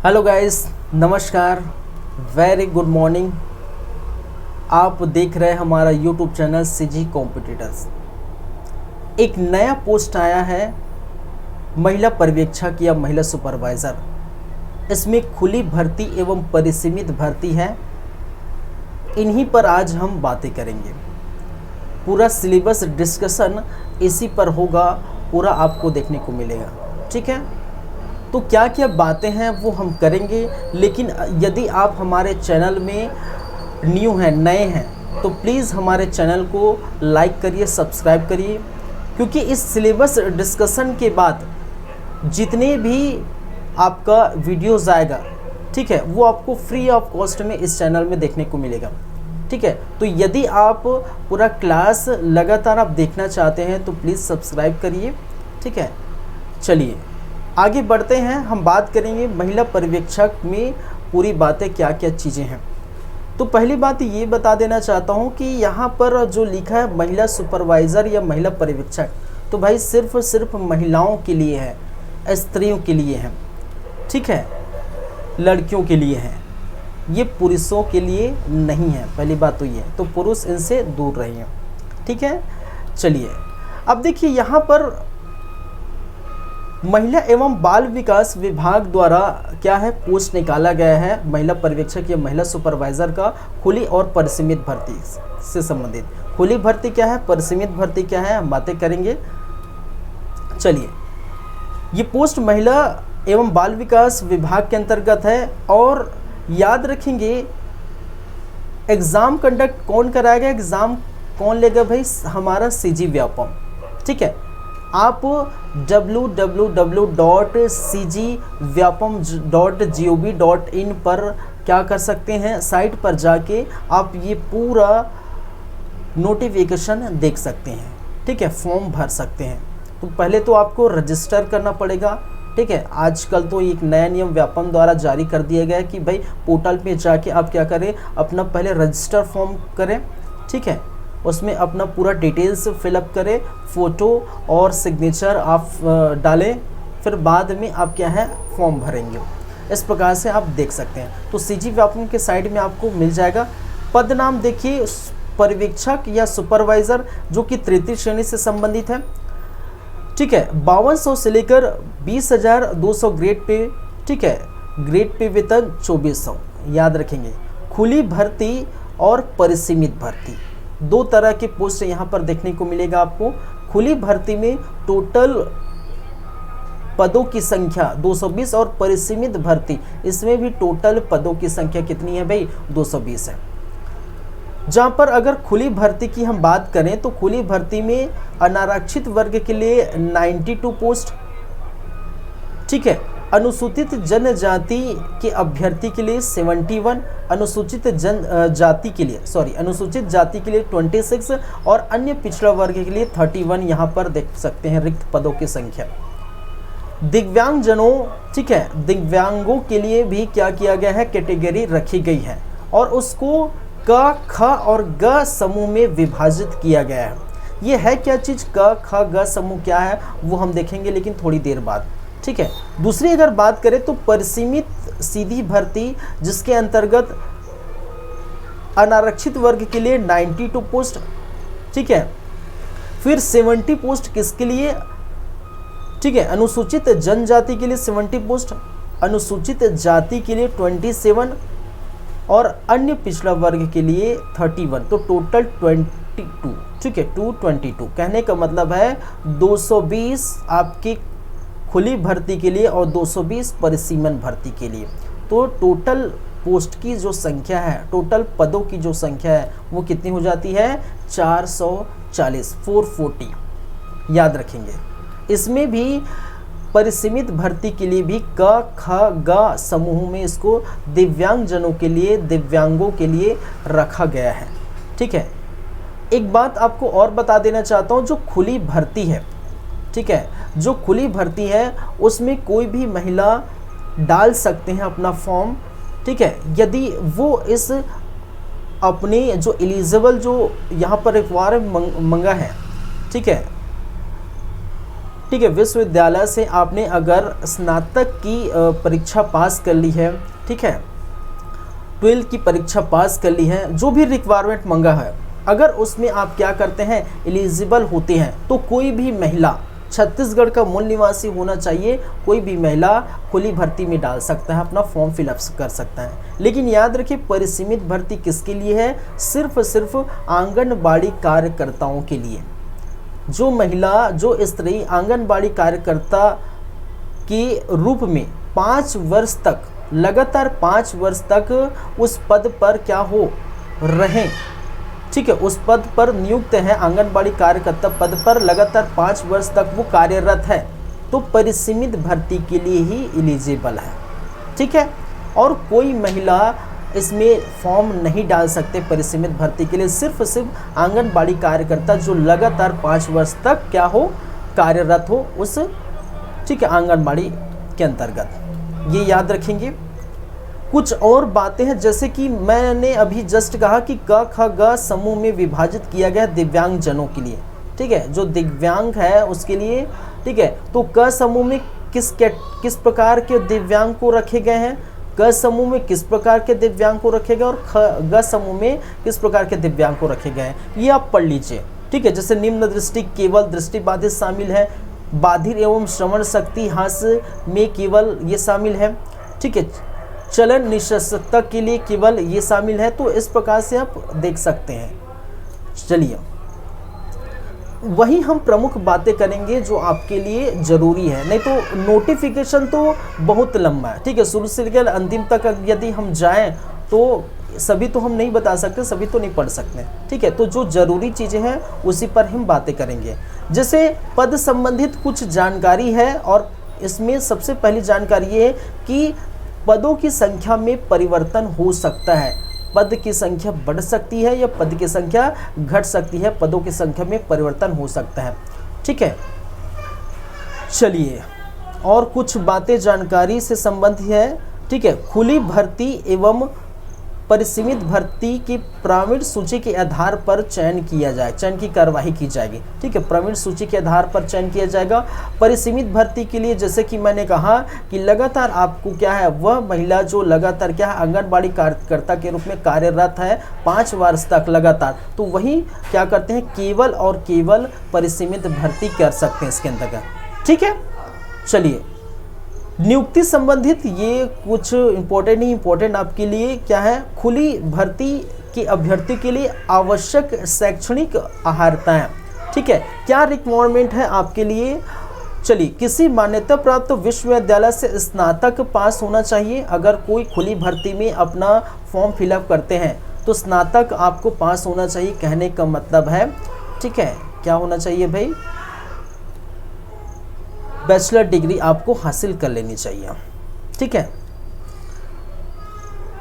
Hello guys, नमस्कार, very good morning. आप देख रहे हैं हमारा यूट्यूब चैनल सीजी कॉम्पिटिटर्स। एक नया पोस्ट आया है महिला पर्यवेक्षक या महिला सुपरवाइज़र। इसमें खुली भर्ती एवं परिसीमित भर्ती है। इन्हीं पर आज हम बातें करेंगे। पूरा सिलेबस डिस्कशन इसी पर होगा, पूरा आपको देखने को मिलेगा। ठीक है, तो क्या क्या बातें हैं वो हम करेंगे। लेकिन यदि आप हमारे चैनल में न्यू हैं, नए हैं, तो प्लीज़ हमारे चैनल को लाइक करिए, सब्सक्राइब करिए, क्योंकि इस सिलेबस डिस्कशन के बाद जितने भी आपका वीडियोस आएगा, ठीक है, वो आपको फ्री ऑफ कॉस्ट में इस चैनल में देखने को मिलेगा। ठीक है, तो यदि आप पूरा क्लास लगातार आप देखना चाहते हैं तो प्लीज़ सब्सक्राइब करिए। ठीक है, चलिए आगे बढ़ते हैं। हम बात करेंगे महिला पर्यवेक्षक में पूरी बातें क्या क्या चीज़ें हैं। तो पहली बात ये बता देना चाहता हूँ कि यहाँ पर जो लिखा है महिला सुपरवाइज़र या महिला पर्यवेक्षक, तो भाई सिर्फ महिलाओं के लिए है, स्त्रियों के लिए है। ठीक है, लड़कियों के लिए है, ये पुरुषों के लिए नहीं है। पहली बात तो ये है, तो पुरुष इनसे दूर रहिए। ठीक है, चलिए अब देखिए यहाँ पर महिला एवं बाल विकास विभाग द्वारा क्या है, पोस्ट निकाला गया है महिला पर्यवेक्षक या महिला सुपरवाइज़र का खुली और परिसीमित भर्ती से संबंधित। खुली भर्ती क्या है, परिसीमित भर्ती क्या है, हम बातें करेंगे। चलिए, ये पोस्ट महिला एवं बाल विकास विभाग के अंतर्गत है। और याद रखेंगे, एग्ज़ाम कंडक्ट कौन कराएगा, एग्ज़ाम कौन लेगा भाई, हमारा सीजी व्यापम। ठीक है, आप www.cgvyapam.gov.in पर क्या कर सकते हैं, साइट पर जाके आप ये पूरा नोटिफिकेशन देख सकते हैं। ठीक है, फॉर्म भर सकते हैं। तो पहले तो आपको रजिस्टर करना पड़ेगा। ठीक है, आजकल तो एक नया नियम व्यापम द्वारा जारी कर दिया गया है कि भाई पोर्टल पे जाके आप क्या करें, अपना पहले रजिस्टर फॉर्म करें। ठीक है, उसमें अपना पूरा डिटेल्स फिलअप करें, फ़ोटो और सिग्नेचर आप डालें, फिर बाद में आप क्या है फॉर्म भरेंगे। इस प्रकार से आप देख सकते हैं। तो सीजी व्यापम के साइड में आपको मिल जाएगा। पद नाम देखिए, पर्यवेक्षक या सुपरवाइज़र, जो कि तृतीय श्रेणी से संबंधित है। ठीक है, 5200 से लेकर 20,200 ग्रेड पे। ठीक है, ग्रेड पे वेतन 2400। याद रखेंगे, खुली भर्ती और परिसीमित भर्ती, दो तरह के पोस्ट यहाँ पर देखने को मिलेगा आपको। खुली भर्ती में टोटल पदों की संख्या 220 और परिसीमित भर्ती, इसमें भी टोटल पदों की संख्या कितनी है भाई, 220 है। जहाँ पर अगर खुली भर्ती की हम बात करें तो खुली भर्ती में अनारक्षित वर्ग के लिए 92 पोस्ट। ठीक है, अनुसूचित जनजाति के अभ्यर्थी के लिए 71, अनुसूचित जाति के लिए 26 और अन्य पिछड़ा वर्ग के लिए 31। यहाँ पर देख सकते हैं रिक्त पदों की संख्या। दिव्यांगजनों, ठीक है, दिव्यांगों के लिए भी क्या किया गया है, कैटेगरी रखी गई है और उसको क, ख और ग समूह में विभाजित किया गया है। ये है क्या चीज़, क, ख, ग समूह क्या है वो हम देखेंगे, लेकिन थोड़ी देर बाद। ठीक है, दूसरी अगर बात करें तो परिसीमित सीधी भर्ती, जिसके अंतर्गत अनारक्षित वर्ग के लिए 92 पोस्ट। ठीक है, फिर 70 पोस्ट किसके लिए, ठीक है, अनुसूचित जनजाति के लिए 70 पोस्ट, अनुसूचित जाति के लिए 27 और अन्य पिछड़ा वर्ग के लिए 31। तो टोटल 22। ठीक है, 222। कहने का मतलब है 220 आपकी खुली भर्ती के लिए और 220 परिसीमन भर्ती के लिए। तो टोटल पोस्ट की जो संख्या है, टोटल पदों की जो संख्या है वो कितनी हो जाती है, 440, 440। याद रखेंगे, इसमें भी परिसीमित भर्ती के लिए भी क, ख, ग समूह में इसको दिव्यांगजनों के लिए, दिव्यांगों के लिए रखा गया है। ठीक है, एक बात आपको और बता देना चाहता हूँ, जो खुली भर्ती है, ठीक है, जो खुली भर्ती है उसमें कोई भी महिला डाल सकते हैं अपना फॉर्म। ठीक है, यदि वो इस अपने जो एलिजिबल, जो यहाँ पर रिक्वायरमेंट मंगा है, ठीक है, ठीक है, विश्वविद्यालय से आपने अगर स्नातक की परीक्षा पास कर ली है, ठीक है, 12 की परीक्षा पास कर ली है, जो भी रिक्वायरमेंट मंगा है, अगर उसमें आप क्या करते हैं एलिजिबल होते हैं, तो कोई भी महिला छत्तीसगढ़ का मूल निवासी होना चाहिए, कोई भी महिला खुली भर्ती में डाल सकता है, अपना फॉर्म फिलअप कर सकता है। लेकिन याद रखिए परिसीमित भर्ती किसके लिए है, सिर्फ आंगनबाड़ी कार्यकर्ताओं के लिए। जो महिला, जो स्त्री आंगनबाड़ी कार्यकर्ता के रूप में 5 वर्ष तक, लगातार 5 वर्ष तक उस पद पर क्या हो रहें, ठीक है, उस पद पर नियुक्त है, आंगनबाड़ी कार्यकर्ता पद पर लगातार 5 वर्ष तक वो कार्यरत है, तो परिसीमित भर्ती के लिए ही एलिजिबल है, ठीक है। और कोई महिला इसमें फॉर्म नहीं डाल सकते परिसीमित भर्ती के लिए, सिर्फ आंगनबाड़ी कार्यकर्ता जो लगातार 5 वर्ष तक क्या हो कार्यरत हो उस, ठीक है, आंगनबाड़ी के अंतर्गत। ये याद रखेंगे। कुछ और बातें हैं, जैसे कि मैंने अभी जस्ट कहा कि क ख ग समूह में विभाजित किया गया दिव्यांग जनों के लिए, ठीक है, जो दिव्यांग है उसके लिए, ठीक है। तो क समूह में किस प्रकार के दिव्यांग को रखे गए हैं, क समूह में किस प्रकार के दिव्यांग को रखे गए और ग समूह में किस प्रकार के दिव्यांग को रखे गए हैं, ये आप पढ़ लीजिए, ठीक है। जैसे निम्न दृष्टि केवल दृष्टिबाधित शामिल है, बाधिर एवं श्रवण शक्ति ह्रास में केवल ये शामिल है, ठीक है, चलन निशक्तता के लिए केवल ये शामिल है। तो इस प्रकार से आप देख सकते हैं। चलिए वही हम प्रमुख बातें करेंगे जो आपके लिए ज़रूरी है, नहीं तो नोटिफिकेशन तो बहुत लंबा है, ठीक है। शुरू से लेकर अंतिम तक यदि हम जाएं तो सभी तो हम नहीं बता सकते, सभी तो नहीं पढ़ सकते, ठीक है। तो जो ज़रूरी चीज़ें हैं उसी पर हम बातें करेंगे। जैसे पद संबंधित कुछ जानकारी है, और इसमें सबसे पहली जानकारी ये है कि पदों की संख्या में परिवर्तन हो सकता है, पद की संख्या बढ़ सकती है या पद की संख्या घट सकती है, पदों की संख्या में परिवर्तन हो सकता है, ठीक है। चलिए और कुछ बातें जानकारी से संबंधित है, ठीक है। खुली भर्ती एवं परिसीमित भर्ती की प्रावीण्य सूची के आधार पर चयन किया जाए, चयन की कार्यवाही की जाएगी, ठीक है। प्रावीण्य सूची के आधार पर चयन किया जाएगा। परिसीमित भर्ती के लिए जैसे कि मैंने कहा कि लगातार आपको क्या है, वह महिला जो लगातार क्या है आंगनबाड़ी कार्यकर्ता के रूप में कार्यरत है 5 वर्ष तक लगातार, तो वही क्या करते हैं केवल और केवल परिसीमित भर्ती कर सकते हैं इसके अंतर्गत, ठीक है। चलिए नियुक्ति संबंधित ये कुछ इम्पोर्टेंट आपके लिए क्या है, खुली भर्ती के अभ्यर्थी के लिए आवश्यक शैक्षणिक अर्हताएं, ठीक है, क्या रिक्वायरमेंट है आपके लिए। चलिए किसी मान्यता प्राप्त विश्वविद्यालय से स्नातक पास होना चाहिए। अगर कोई खुली भर्ती में अपना फॉर्म फिलअप करते हैं तो स्नातक आपको पास होना चाहिए, कहने का मतलब है, ठीक है, क्या होना चाहिए भाई, बैचलर डिग्री आपको हासिल कर लेनी चाहिए, ठीक है।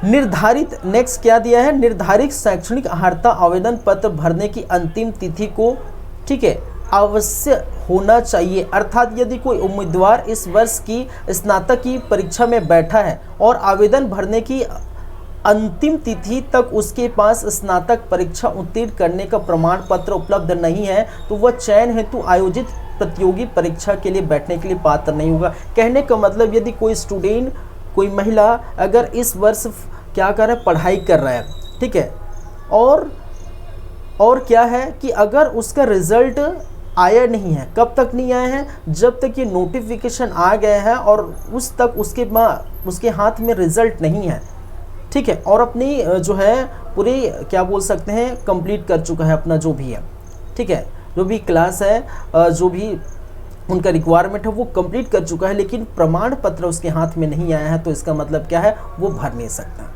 निर्धारित नेक्स्ट क्या दिया है, निर्धारित शैक्षणिक अर्हता आवेदन पत्र भरने की अंतिम तिथि को, ठीक है, अवश्य होना चाहिए। अर्थात यदि कोई उम्मीदवार इस वर्ष की स्नातक की परीक्षा में बैठा है और आवेदन भरने की अंतिम तिथि तक उसके पास स्नातक परीक्षा उत्तीर्ण करने का प्रमाण पत्र उपलब्ध नहीं है, तो वह चयन हेतु आयोजित प्रतियोगी परीक्षा के लिए बैठने के लिए पात्र नहीं होगा। कहने का मतलब यदि कोई स्टूडेंट, कोई महिला अगर इस वर्ष क्या कर रहा है, पढ़ाई कर रहा है, ठीक है, और क्या है कि अगर उसका रिजल्ट आया नहीं है, कब तक नहीं आया है, जब तक ये नोटिफिकेशन आ गया है और उस तक उसके हाथ में रिजल्ट नहीं है, ठीक है, और अपनी जो है पूरी क्या बोल सकते हैं कंप्लीट कर चुका है अपना जो भी है, ठीक है, जो भी क्लास है, जो भी उनका रिक्वायरमेंट है वो कंप्लीट कर चुका है, लेकिन प्रमाण पत्र उसके हाथ में नहीं आया है, तो इसका मतलब क्या है, वो भर नहीं सकता,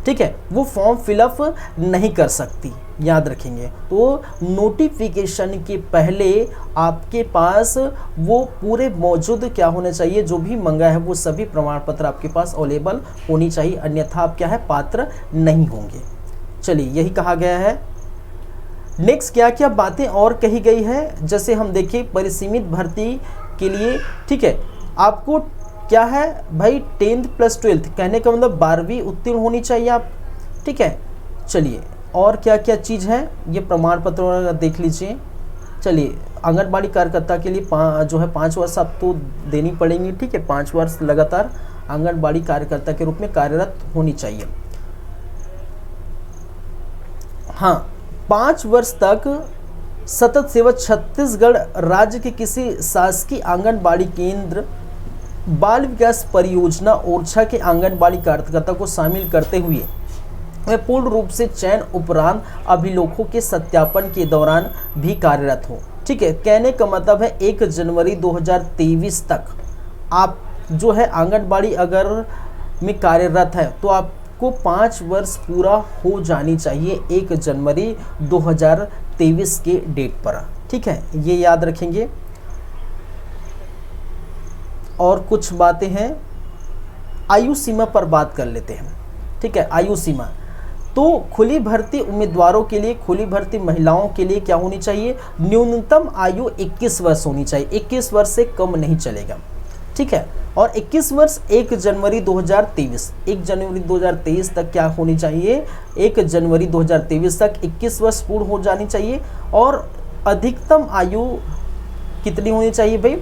ठीक है, वो फॉर्म फिलअप नहीं कर सकती, याद रखेंगे। तो नोटिफिकेशन के पहले आपके पास वो पूरे मौजूद क्या होने चाहिए, जो भी मंगा है वो सभी प्रमाण पत्र आपके पास अवेलेबल होनी चाहिए, अन्यथा आप क्या है पात्र नहीं होंगे। चलिए यही कहा गया है। नेक्स्ट क्या क्या बातें और कही गई है, जैसे हम देखिए परिसीमित भर्ती के लिए, ठीक है, आपको क्या है भाई 10th + 12th, कहने का मतलब 12वीं उत्तीर्ण होनी चाहिए आप, ठीक है। चलिए और क्या क्या चीज़ है, ये प्रमाण पत्र देख लीजिए। चलिए आंगनबाड़ी कार्यकर्ता के लिए जो है 5 वर्ष आपको देनी पड़ेंगी, ठीक है। 5 वर्ष लगातार आंगनबाड़ी कार्यकर्ता के रूप में कार्यरत होनी चाहिए। हाँ, 5 वर्ष तक सतत सेवा छत्तीसगढ़ राज्य के किसी शासकीय आंगनबाड़ी केंद्र, बाल विकास परियोजना ओरछा के आंगनबाड़ी कार्यकर्ता को शामिल करते हुए वे पूर्ण रूप से चयन उपरांत अभिलेखों के सत्यापन के दौरान भी कार्यरत हो, ठीक है। कहने का मतलब है 1 जनवरी 2023 तक आप जो है आंगनबाड़ी अगर में कार्यरत है तो आपको 5 वर्ष पूरा हो जानी चाहिए 1 जनवरी 2023 के डेट पर, ठीक है, ये याद रखेंगे। और कुछ बातें हैं, आयु सीमा पर बात कर लेते हैं, ठीक है। आयु सीमा तो खुली भर्ती उम्मीदवारों के लिए, खुली भर्ती महिलाओं के लिए क्या होनी चाहिए, न्यूनतम आयु 21 वर्ष होनी चाहिए, 21 वर्ष से कम नहीं चलेगा, ठीक है। और 21 वर्ष 1 जनवरी 2023, 1 जनवरी 2023 तक क्या होनी चाहिए, 1 जनवरी 2023 तक 21 वर्ष पूर्ण हो जानी चाहिए। और अधिकतम आयु कितनी होनी चाहिए भाई,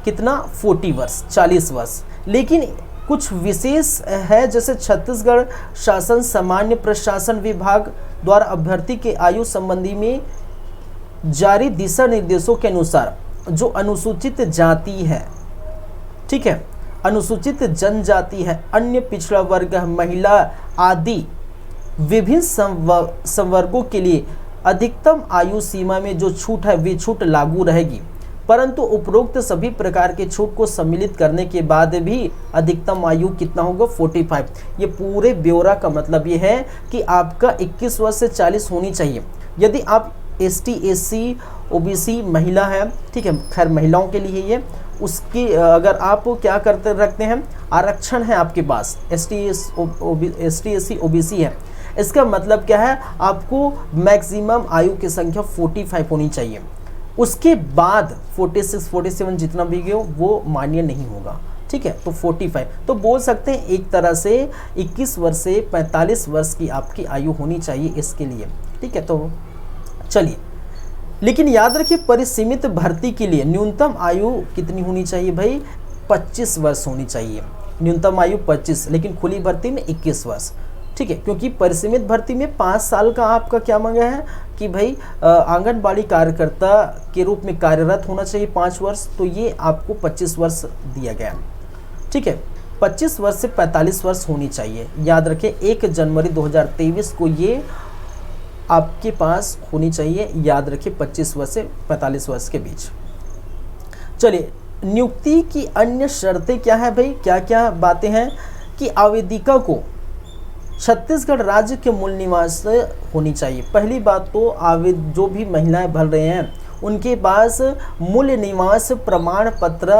कितना, 40 वर्ष, 40 वर्ष। लेकिन कुछ विशेष है, जैसे छत्तीसगढ़ शासन सामान्य प्रशासन विभाग द्वारा अभ्यर्थी के आयु संबंधी में जारी दिशा निर्देशों के अनुसार जो अनुसूचित जाति है, ठीक है, अनुसूचित जनजाति है, अन्य पिछड़ा वर्ग, महिला आदि विभिन्न संवर्गों के लिए अधिकतम आयु सीमा में जो छूट है वे छूट लागू रहेगी, परंतु उपरोक्त सभी प्रकार के छूट को सम्मिलित करने के बाद भी अधिकतम आयु कितना होगा, 45। ये पूरे ब्यौरा का मतलब ये है कि आपका 21 वर्ष से 40 होनी चाहिए। यदि आप ST SC OBC महिला है, ठीक है, खैर महिलाओं के लिए ये, उसकी अगर आप क्या करते रखते हैं, आरक्षण है आपके पास, ST SC OBC है, इसका मतलब क्या है, आपको मैक्सिमम आयु की संख्या 45 होनी चाहिए। उसके बाद 46 47 जितना भी हो वो मान्य नहीं होगा, ठीक है। तो 45 तो बोल सकते हैं एक तरह से 21 वर्ष से 45 वर्ष की आपकी आयु होनी चाहिए इसके लिए, ठीक है। तो चलिए, लेकिन याद रखिए परिसीमित भर्ती के लिए न्यूनतम आयु कितनी होनी चाहिए भाई, 25 वर्ष होनी चाहिए, न्यूनतम आयु 25, लेकिन खुली भर्ती में 21 वर्ष, ठीक है। क्योंकि परिसीमित भर्ती में 5 साल का आपका क्या मांगा है कि भाई आंगनबाड़ी कार्यकर्ता के रूप में कार्यरत होना चाहिए 5 वर्ष, तो ये आपको 25 वर्ष दिया गया, ठीक है। 25 वर्ष से 45 वर्ष होनी चाहिए, याद रखें 1 जनवरी 2023 को ये आपके पास होनी चाहिए, याद रखें 25 वर्ष से 45 वर्ष के बीच। चलिए, नियुक्ति की अन्य शर्तें क्या है भाई, क्या क्या बातें हैं कि आवेदिका को छत्तीसगढ़ राज्य के मूल निवास होनी चाहिए। पहली बात तो जो भी महिलाएं भर रहे हैं उनके पास मूल निवास प्रमाण पत्र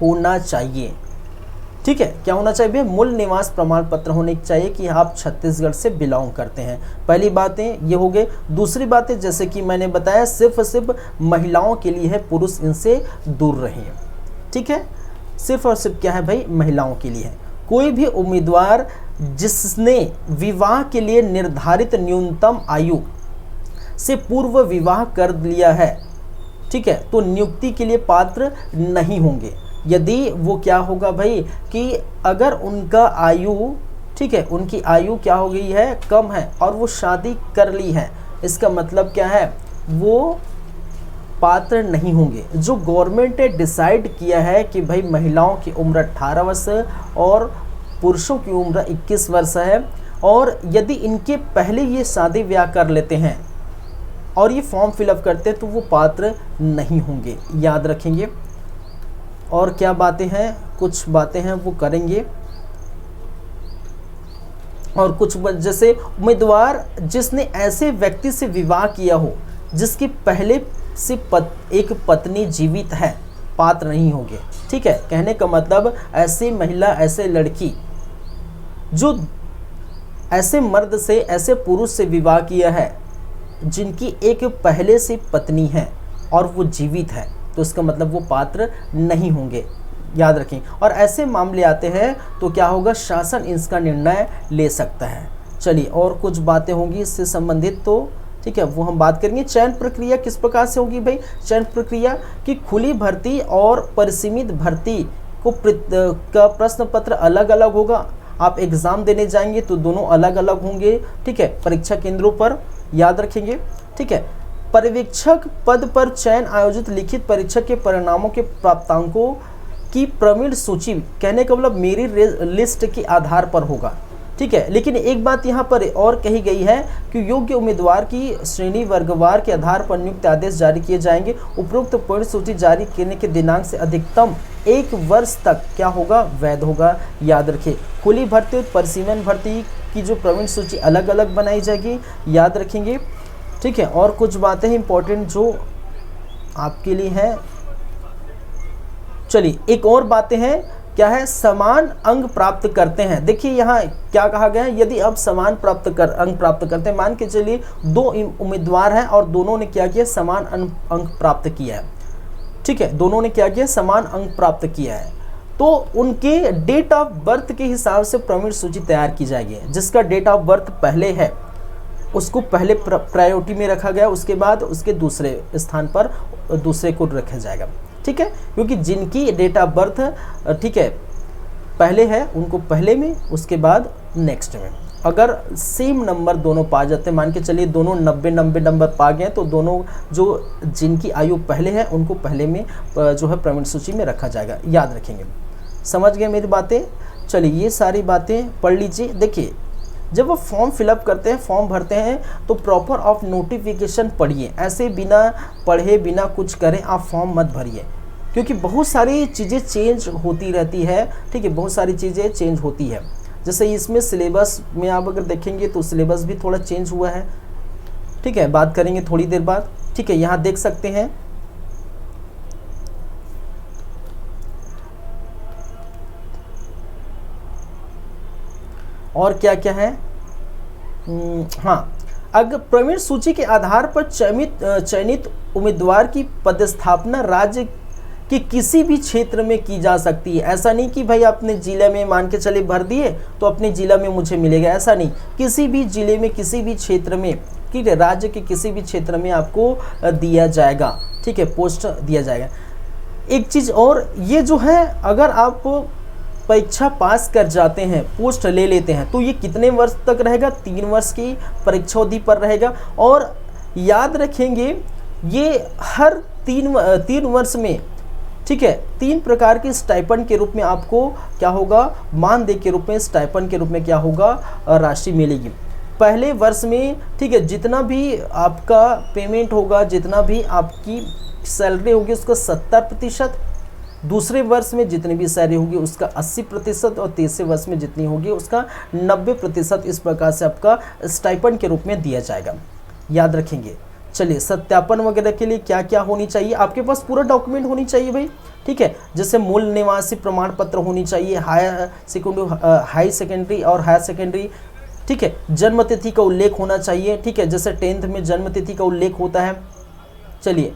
होना चाहिए, ठीक है। क्या होना चाहिए, मूल निवास प्रमाण पत्र होने चाहिए कि आप छत्तीसगढ़ से बिलोंग करते हैं। पहली बातें ये हो गए। दूसरी बातें जैसे कि मैंने बताया सिर्फ महिलाओं के लिए है, पुरुष इनसे दूर रहिए, ठीक है। सिर्फ और सिर्फ क्या है भाई, महिलाओं के लिए है। कोई भी उम्मीदवार जिसने विवाह के लिए निर्धारित न्यूनतम आयु से पूर्व विवाह कर लिया है, ठीक है, तो नियुक्ति के लिए पात्र नहीं होंगे। यदि वो क्या होगा भाई कि अगर उनका आयु, ठीक है, उनकी आयु क्या हो गई है, कम है और वो शादी कर ली है, इसका मतलब क्या है, वो पात्र नहीं होंगे। जो गवर्नमेंट ने डिसाइड किया है कि भाई महिलाओं की उम्र 18 वर्ष और पुरुषों की उम्र 21 वर्ष है, और यदि इनके पहले ये शादी ब्याह कर लेते हैं और ये फॉर्म फिलअप करते हैं तो वो पात्र नहीं होंगे, याद रखेंगे। और क्या बातें हैं, कुछ बातें हैं वो करेंगे। और कुछ जैसे उम्मीदवार जिसने ऐसे व्यक्ति से विवाह किया हो जिसकी पहले से एक पत्नी जीवित है, पात्र नहीं होंगे, ठीक है। कहने का मतलब ऐसी महिला, ऐसे लड़की जो ऐसे मर्द से, ऐसे पुरुष से विवाह किया है जिनकी एक पहले से पत्नी है और वो जीवित है, तो इसका मतलब वो पात्र नहीं होंगे, याद रखें। और ऐसे मामले आते हैं तो क्या होगा, शासन इसका निर्णय ले सकता है। चलिए, और कुछ बातें होंगी इससे संबंधित, तो ठीक है, वो हम बात करेंगे। चयन प्रक्रिया किस प्रकार से होगी भाई? चयन प्रक्रिया की खुली भर्ती और परिसीमित भर्ती को का प्रश्न पत्र अलग अलग होगा। आप एग्ज़ाम देने जाएंगे तो दोनों अलग अलग होंगे, ठीक है, परीक्षा केंद्रों पर, याद रखेंगे, ठीक है। पर्यवेक्षक पद पर चयन आयोजित लिखित परीक्षा के परिणामों के प्राप्तांकों की प्रवीण सूची, कहने का मतलब मेरी लिस्ट के आधार पर होगा, ठीक है। लेकिन एक बात यहाँ पर और कही गई है कि योग्य उम्मीदवार की श्रेणी वर्गवार के आधार पर नियुक्त आदेश जारी किए जाएंगे। उपरोक्त प्रवीण सूची जारी करने के दिनांक से अधिकतम 1 वर्ष तक क्या होगा? वैध होगा, याद रखिए। खुली भर्ती और परिसीमन भर्ती की जो प्रवीण सूची अलग अलग बनाई जाएगी, याद रखेंगे, ठीक है। और कुछ बातें इंपॉर्टेंट जो आपके लिए हैं, चलिए एक और बातें हैं, क्या है? समान अंक प्राप्त करते हैं। देखिए यहाँ क्या कहा गया है, यदि आप समान अंक प्राप्त करते हैं, मान के चलिए 2 उम्मीदवार हैं और दोनों ने क्या किया? समान अंक प्राप्त किया है, ठीक है, दोनों ने क्या किया? समान अंक प्राप्त किया है, तो उनके डेट ऑफ बर्थ के हिसाब से प्रवीण सूची तैयार की जाएगी। जिसका डेट ऑफ बर्थ पहले है उसको पहले प्रायोरिटी में रखा गया, उसके बाद उसके दूसरे स्थान पर दूसरे को रखा जाएगा, ठीक है। क्योंकि जिनकी डेट ऑफ बर्थ, ठीक है, पहले है उनको पहले में, उसके बाद नेक्स्ट में। अगर सेम नंबर दोनों पा जाते हैं, मान के चलिए दोनों 90 नंबर पा गए, तो दोनों जो जिनकी आयु पहले है उनको पहले में जो है प्रवीण सूची में रखा जाएगा, याद रखेंगे। समझ गए मेरी बातें? चलिए ये सारी बातें पढ़ लीजिए। देखिए जब वो फॉर्म फिलअप करते हैं, फॉर्म भरते हैं, तो प्रॉपर ऑफ नोटिफिकेशन पढ़िए। ऐसे बिना पढ़े बिना कुछ करें आप फॉर्म मत भरिए, क्योंकि बहुत सारी चीज़ें चेंज होती रहती है, ठीक है, बहुत सारी चीज़ें चेंज होती है। जैसे इसमें सिलेबस में आप अगर देखेंगे तो सिलेबस भी थोड़ा चेंज हुआ है, ठीक है, बात करेंगे थोड़ी देर बाद, ठीक है। यहाँ देख सकते हैं और क्या क्या है। हाँ, अगर प्रवीण सूची के आधार पर चयनित उम्मीदवार की पदस्थापना राज्य कि किसी भी क्षेत्र में की जा सकती है। ऐसा नहीं कि भाई अपने ज़िले में मान के चले भर दिए तो अपने ज़िला में मुझे मिलेगा, ऐसा नहीं। किसी भी ज़िले में, किसी भी क्षेत्र में, ठीक है, राज्य के किसी भी क्षेत्र में आपको दिया जाएगा, ठीक है, पोस्ट दिया जाएगा। एक चीज़ और, ये जो है अगर आप परीक्षा पास कर जाते हैं, पोस्ट ले लेते हैं, तो ये कितने वर्ष तक रहेगा? 3 वर्ष की परीक्षा अवधि पर रहेगा। और याद रखेंगे ये हर 3 वर्ष में, ठीक है, 3 प्रकार के स्टाइपेंड के रूप में आपको क्या होगा? मानदेय के रूप में, स्टाइपेंड के रूप में क्या होगा? राशि मिलेगी। पहले वर्ष में, ठीक है, जितना भी आपका पेमेंट होगा, जितना भी आपकी सैलरी होगी उसका 70%, दूसरे वर्ष में जितनी भी सैलरी होगी उसका 80% और तीसरे वर्ष में जितनी होगी उसका 90%। इस प्रकार से आपका स्टाइपेंड के रूप में दिया जाएगा, याद रखेंगे। चलिए सत्यापन वगैरह के लिए क्या क्या होनी चाहिए? आपके पास पूरा डॉक्यूमेंट होनी चाहिए भाई, ठीक है। जैसे मूल निवासी प्रमाण पत्र होनी चाहिए, हाई सेकेंडरी और हायर सेकेंडरी, ठीक है। जन्म तिथि का उल्लेख होना चाहिए, ठीक है, जैसे 10th में जन्म तिथि का उल्लेख होता है। चलिए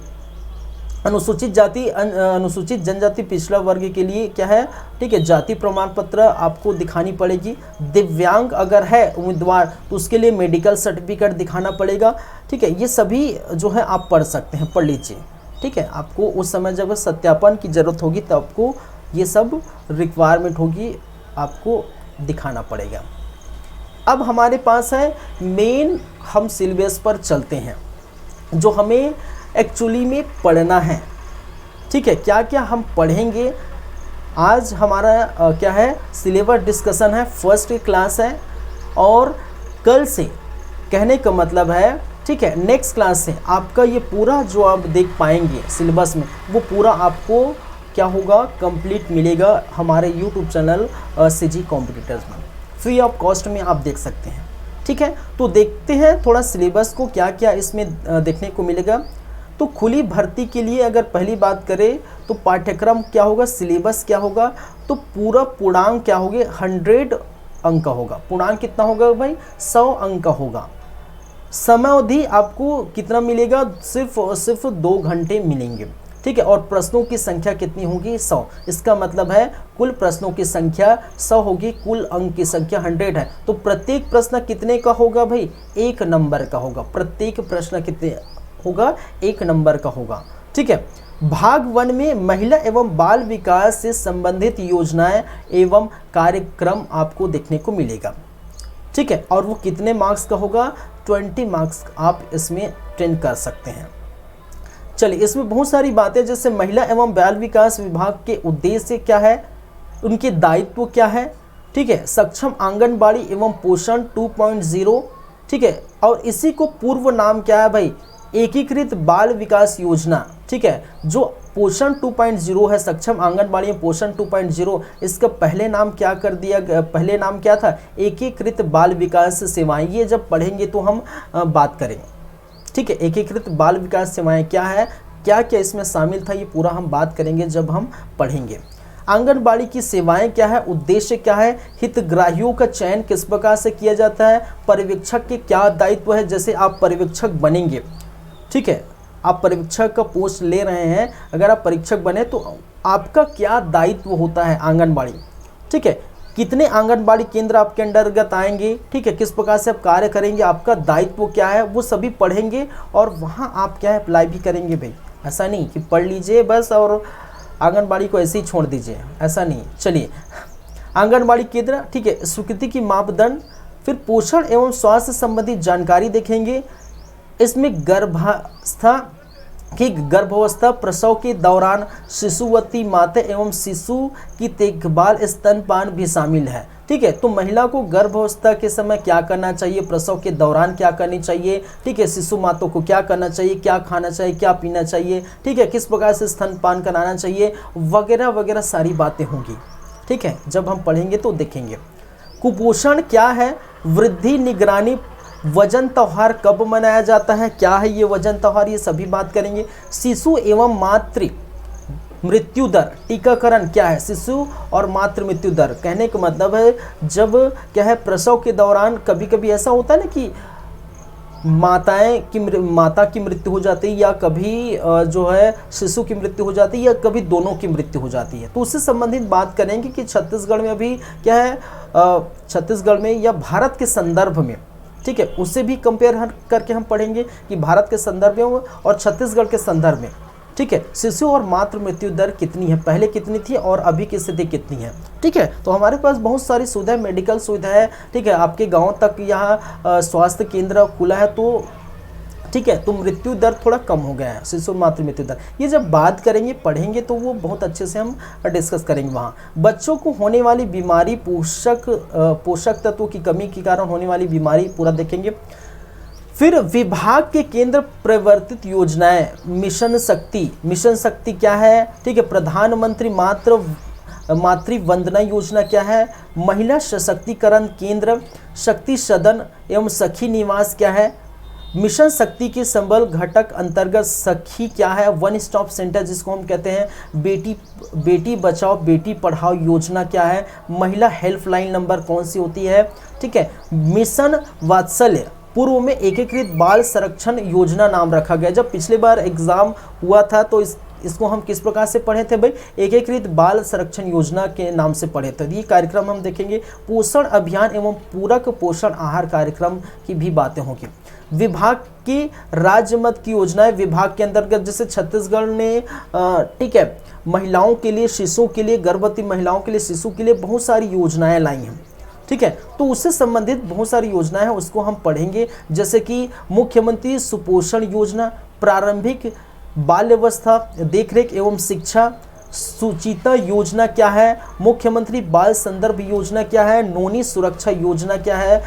अनुसूचित जाति अनुसूचित जनजाति पिछड़ा वर्ग के लिए क्या है? ठीक है, जाति प्रमाण पत्र आपको दिखानी पड़ेगी। दिव्यांग अगर है उम्मीदवार तो उसके लिए मेडिकल सर्टिफिकेट दिखाना पड़ेगा, ठीक है। ये सभी जो है आप पढ़ सकते हैं, पढ़ लीजिए, ठीक है। आपको उस समय जब सत्यापन की ज़रूरत होगी तब आपको ये सब रिक्वायरमेंट होगी, आपको दिखाना पड़ेगा। अब हमारे पास है मेन, हम सिलेबस पर चलते हैं जो हमें एक्चुअली में पढ़ना है, ठीक है। क्या क्या हम पढ़ेंगे आज? हमारा क्या है? सिलेबस डिस्कशन है, फर्स्ट क्लास है, और कल से कहने का मतलब है, ठीक है, नेक्स्ट क्लास से आपका ये पूरा जो आप देख पाएंगे सिलेबस में वो पूरा आपको क्या होगा? कंप्लीट मिलेगा हमारे यूट्यूब चैनल सीजी कॉम्पिटिटर्स में, फ्री ऑफ कॉस्ट में आप देख सकते हैं, ठीक है। तो देखते हैं थोड़ा सिलेबस को, क्या क्या इसमें देखने को मिलेगा। तो खुली भर्ती के लिए अगर पहली बात करें तो पाठ्यक्रम क्या होगा, सिलेबस क्या होगा, तो पूरा पूर्णांक क्या होगा? 100 अंक का होगा। पूर्णांक कितना होगा भाई? 100 अंक का होगा। समय अवधि आपको कितना मिलेगा? सिर्फ 2 घंटे मिलेंगे। ठीक है, और प्रश्नों की संख्या कितनी होगी 100। इसका मतलब है कुल प्रश्नों की संख्या 100 होगी, कुल अंक की संख्या 100 है। तो प्रत्येक प्रश्न कितने का होगा भाई, 1 नंबर का होगा। प्रत्येक प्रश्न कितने होगा, 1 नंबर का होगा। ठीक है, भाग 1 में महिला एवं बाल विकास से संबंधित योजनाएं एवं कार्यक्रम आपको देखने को मिलेगा। ठीक है, और वो कितने मार्क्स का होगा, 20 मार्क्स आप इसमें अटेंड कर सकते हैं। चलिए, इसमें बहुत सारी बातें, जैसे महिला एवं बाल विकास विभाग के उद्देश्य क्या है, उनके दायित्व क्या है, ठीक है, सक्षम आंगनबाड़ी एवं पोषण 2.0, ठीक है, और इसी को पूर्व नाम क्या है भाई, एकीकृत बाल विकास योजना। ठीक है, जो पोषण 2.0 है, सक्षम आंगनबाड़ी पोषण 2.0, इसका पहले नाम क्या कर दिया, पहले नाम क्या था, एकीकृत बाल विकास सेवाएं। ये जब पढ़ेंगे तो हम बात करेंगे। ठीक है, एकीकृत बाल विकास सेवाएं क्या है, क्या क्या इसमें शामिल था, ये पूरा हम बात करेंगे जब हम पढ़ेंगे। आंगनबाड़ी की सेवाएं क्या है, उद्देश्य क्या है, हितग्राहियों का चयन किस प्रकार से किया जाता है, पर्यवेक्षक के क्या दायित्व है, जैसे आप पर्यवेक्षक बनेंगे, ठीक है, आप पर्यवेक्षक का पोस्ट ले रहे हैं, अगर आप परीक्षक बने तो आपका क्या दायित्व होता है आंगनबाड़ी। ठीक है, कितने आंगनबाड़ी केंद्र आपके अंतर्गत आएंगे, ठीक है, किस प्रकार से आप कार्य करेंगे, आपका दायित्व क्या है, वो सभी पढ़ेंगे और वहाँ आप क्या है अप्लाई भी करेंगे भाई। ऐसा नहीं कि पढ़ लीजिए बस और आंगनबाड़ी को ऐसे ही छोड़ दीजिए, ऐसा नहीं। चलिए, आंगनबाड़ी केंद्र, ठीक है, स्वीकृति की मापदंड, फिर पोषण एवं स्वास्थ्य संबंधी जानकारी देखेंगे। इसमें गर्भावस्था प्रसव के दौरान शिशुवती माता एवं शिशु की देखभाल स्तनपान भी शामिल है। ठीक है, तो महिला को गर्भावस्था के समय क्या करना चाहिए, प्रसव के दौरान क्या करनी चाहिए, ठीक है, शिशु माता को क्या करना चाहिए, क्या खाना चाहिए, क्या पीना चाहिए, ठीक है, किस प्रकार से स्तनपान कराना चाहिए, वगैरह वगैरह सारी बातें होंगी। ठीक है, जब हम पढ़ेंगे तो देखेंगे। कुपोषण क्या है, वृद्धि निगरानी, वजन त्योहार कब मनाया जाता है, क्या है ये वजन त्योहार, ये सभी बात करेंगे। शिशु एवं मातृ मृत्यु दर, टीकाकरण क्या है, शिशु और मातृ मृत्यु दर, कहने का मतलब है जब क्या है प्रसव के दौरान कभी कभी ऐसा होता है ना कि माता की मृत्यु हो जाती है, या कभी जो है शिशु की मृत्यु हो जाती है, या कभी दोनों की मृत्यु हो जाती है। तो उससे संबंधित बात करेंगे कि छत्तीसगढ़ में अभी क्या है, छत्तीसगढ़ में या भारत के संदर्भ में, ठीक है, उससे भी कंपेयर करके हम पढ़ेंगे कि भारत के संदर्भ में और छत्तीसगढ़ के संदर्भ में, ठीक है, शिशु और मातृ मृत्यु दर कितनी है, पहले कितनी थी और अभी की स्थिति कितनी है। ठीक है, तो हमारे पास बहुत सारी सुविधाएं, मेडिकल सुविधा है, ठीक है, आपके गांव तक यहाँ स्वास्थ्य केंद्र खुला है, तो ठीक है, तो मृत्यु दर थोड़ा कम हो गया है, शिशु मातृ मृत्यु दर। ये जब बात करेंगे पढ़ेंगे तो वो बहुत अच्छे से हम डिस्कस करेंगे। वहाँ बच्चों को होने वाली बीमारी, पोषक तत्वों की कमी के कारण होने वाली बीमारी पूरा देखेंगे। फिर विभाग के केंद्र प्रवर्तित योजनाएं, मिशन शक्ति क्या है, ठीक है, प्रधानमंत्री मातृ वंदना योजना क्या है, महिला सशक्तिकरण केंद्र, शक्ति सदन एवं सखी निवास क्या है, मिशन शक्ति के संबल घटक अंतर्गत सखी क्या है, वन स्टॉप सेंटर जिसको हम कहते हैं, बेटी बचाओ बेटी पढ़ाओ योजना क्या है, महिला हेल्पलाइन नंबर कौन सी होती है, ठीक है, मिशन वात्सल्य पूर्व में एकीकृत बाल संरक्षण योजना नाम रखा गया। जब पिछले बार एग्जाम हुआ था तो इसको हम किस प्रकार से पढ़े थे भाई, एकीकृत बाल संरक्षण योजना के नाम से पढ़े थे। ये कार्यक्रम हम देखेंगे। पोषण अभियान एवं पूरक पोषण आहार कार्यक्रम की भी बातें होंगी। विभाग की राज्य मद की योजनाएं, विभाग के अंतर्गत जैसे छत्तीसगढ़ ने ठीक है महिलाओं के लिए, शिशुओं के लिए, गर्भवती महिलाओं के लिए, शिशु के लिए बहुत सारी योजनाएं लाई हैं। ठीक है, तो उससे संबंधित बहुत सारी योजनाएं हैं, उसको हम पढ़ेंगे, जैसे कि मुख्यमंत्री सुपोषण योजना, प्रारंभिक बाल्यावस्था देखरेख एवं शिक्षा, सुचिता योजना क्या है, मुख्यमंत्री बाल संदर्भ योजना क्या है, नोनी सुरक्षा योजना क्या है,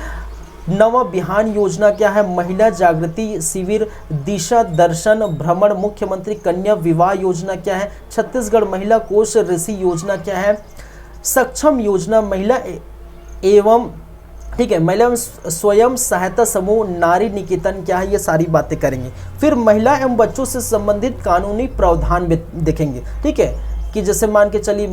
नवा बिहान योजना क्या है, महिला जागृति शिविर, दिशा दर्शन भ्रमण, मुख्यमंत्री कन्या विवाह योजना क्या है, छत्तीसगढ़ महिला कोष ऋषि योजना क्या है, सक्षम योजना महिला एवं ठीक है महिला स्वयं सहायता समूह नारी निकेतन क्या है, ये सारी बातें करेंगे। फिर महिला एवं बच्चों से संबंधित कानूनी प्रावधान देखेंगे। ठीक है, कि जैसे मान के चलिए